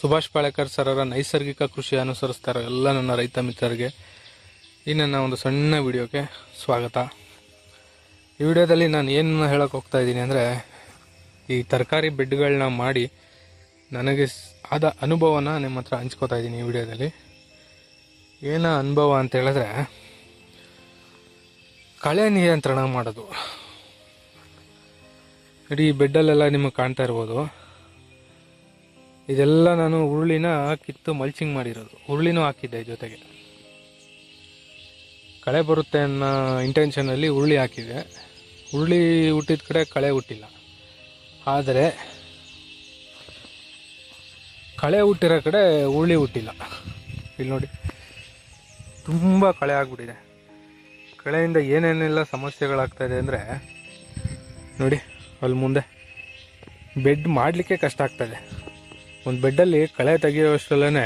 ಸುಭಾಷ್ ಪಾಳೇಕರ್ ಸರರ ನೈಸರ್ಗಿಕ ಕೃಷಿ ಅನುಸರಿಸ್ತಾರೋ ಎಲ್ಲ ನನ್ನ ರೈತ ಮಿತ್ರರಿಗೆ ಈ ನನ್ನ ಒಂದು ಸಣ್ಣ ವಿಡಿಯೋಕ್ಕೆ ಸ್ವಾಗತ. ಈ ವಿಡಿಯೋದಲ್ಲಿ ನಾನು ಏನು ಹೇಳೋಕೆ ಹೋಗ್ತಾ ಇದ್ದೀನಿ ಅಂದರೆ, ಈ ತರಕಾರಿ ಬೆಡ್ಗಳನ್ನ ಮಾಡಿ ನನಗೆ ಆದ ಅನುಭವನ ನಿಮ್ಮ ಹತ್ರ ಹಂಚ್ಕೋತಾ ಇದ್ದೀನಿ. ಈ ವಿಡಿಯೋದಲ್ಲಿ ಏನೋ ಅನುಭವ ಅಂತ ಹೇಳಿದ್ರೆ, ಕಳೆ ನಿಯಂತ್ರಣ ಮಾಡೋದು. ಇಡೀ ಬೆಡ್ಡಲ್ಲೆಲ್ಲ ನಿಮಗೆ ಕಾಣ್ತಾ ಇರ್ಬೋದು. ಇದೆಲ್ಲ ನಾನು ಉರುಳಿನ ಕಿತ್ತು ಮಲ್ಚಿಂಗ್ ಮಾಡಿರೋದು. ಉರುಳಿನೂ ಹಾಕಿದ್ದೆ ಜೊತೆಗೆ. ಕಳೆ ಬರುತ್ತೆ ಅನ್ನೋ ಇಂಟೆನ್ಷನಲ್ಲಿ ಉರುಳಿ ಹಾಕಿದೆ. ಉರುಳಿ ಹುಟ್ಟಿದ ಕಡೆ ಕಳೆ ಹುಟ್ಟಿಲ್ಲ. ಆದರೆ ಕಳೆ ಹುಟ್ಟಿರೋ ಕಡೆ ಉರುಳಿ ಹುಟ್ಟಿಲ್ಲ. ಇಲ್ಲಿ ನೋಡಿ, ತುಂಬ ಕಳೆ ಆಗ್ಬಿಟ್ಟಿದೆ. ಕಳೆಯಿಂದ ಏನೇನೆಲ್ಲ ಸಮಸ್ಯೆಗಳಾಗ್ತಾಯಿದೆ ಅಂದರೆ ನೋಡಿ, ಅಲ್ಲಿ ಮುಂದೆ ಬೆಡ್ ಮಾಡಲಿಕ್ಕೆ ಕಷ್ಟ ಆಗ್ತಾಯಿದೆ. ಒಂದು ಬೆಡ್ಡಲ್ಲಿ ಕಳೆ ತೆಗಿಯೋಷ್ಟರಲ್ಲೇ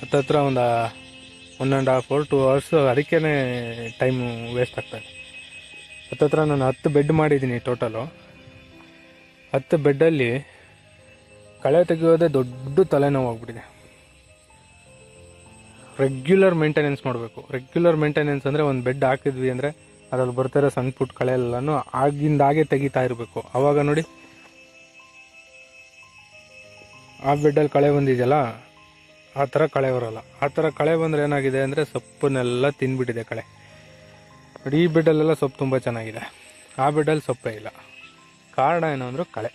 ಹತ್ತತ್ರ ಒಂದು 1.5 or 2 hours ಅದಕ್ಕೇ ಟೈಮು ವೇಸ್ಟ್ ಆಗ್ತಾಯಿದೆ. ಹತ್ತತ್ರ ನಾನು 10 ಬೆಡ್ ಮಾಡಿದ್ದೀನಿ ಟೋಟಲು. 10 ಬೆಡ್ಡಲ್ಲಿ ಕಳೆ ತೆಗೆಯೋದೇ ದೊಡ್ಡ ತಲೆನೋವು ಆಗ್ಬಿಟ್ಟಿದೆ. ರೆಗ್ಯುಲರ್ ಮೇಂಟೆನೆನ್ಸ್ ಮಾಡಬೇಕು. ರೆಗ್ಯುಲರ್ ಮೇಂಟೆನೆನ್ಸ್ ಅಂದರೆ, ಒಂದು ಬೆಡ್ ಹಾಕಿದ್ವಿ ಅಂದರೆ ಅದ್ರಲ್ಲಿ ಬರ್ತಿರೋ ಸಣ್ಣ ಪುಟ್ಟ ಕಳೆ ಎಲ್ಲನೂ ಆಗಿಂದಾಗೆ ತೆಗಿತಾ ಇರಬೇಕು. ಆವಾಗ ನೋಡಿ, ಆ ಬೆಡ್ಡಲ್ಲಿ ಕಳೆ ಬಂದಿದೆಯಲ್ಲ, ಆ ಥರ ಕಳೆ ಬರೋಲ್ಲ. ಆ ಥರ ಕಳೆ ಬಂದರೆ ಏನಾಗಿದೆ ಅಂದರೆ, ಸೊಪ್ಪನ್ನೆಲ್ಲ ತಿಂದ್ಬಿಟ್ಟಿದೆ ಕಳೆ. ನೋಡಿ, ಈ ಬೆಡ್ಡಲ್ಲೆಲ್ಲ ಸೊಪ್ಪು ತುಂಬ ಚೆನ್ನಾಗಿದೆ. ಆ ಬೆಡ್ಡಲ್ಲಿ ಸೊಪ್ಪೇ ಇಲ್ಲ. ಕಾರಣ ಏನು ಅಂದರೆ ಕಳೆ.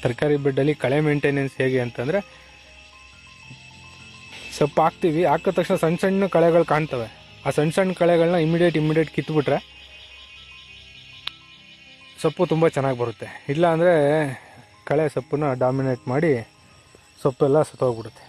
ತರಕಾರಿ ಬೆಡ್ಡಲ್ಲಿ ಕಳೆ ಮೇಂಟೆನೆನ್ಸ್ ಹೇಗೆ ಅಂತಂದರೆ, ಸೊಪ್ಪು ಹಾಕ್ತೀವಿ, ಹಾಕಿದ ತಕ್ಷಣ ಸಣ್ಣ ಸಣ್ಣ ಕಳೆಗಳು ಕಾಣ್ತವೆ. ಆ ಸಣ್ಣ ಸಣ್ಣ ಕಳೆಗಳನ್ನ ಇಮಿಡಿಯೇಟ್ ಕಿತ್ಬಿಟ್ರೆ ಸೊಪ್ಪು ತುಂಬ ಚೆನ್ನಾಗಿ ಬರುತ್ತೆ. ಇಲ್ಲ ಅಂದರೆ ಕಳೆ ಸೊಪ್ಪನ್ನ ಡಾಮಿನೇಟ್ ಮಾಡಿ ಸೊಪ್ಪೆಲ್ಲ ಸತ್ತೋಗ್ಬಿಡುತ್ತೆ.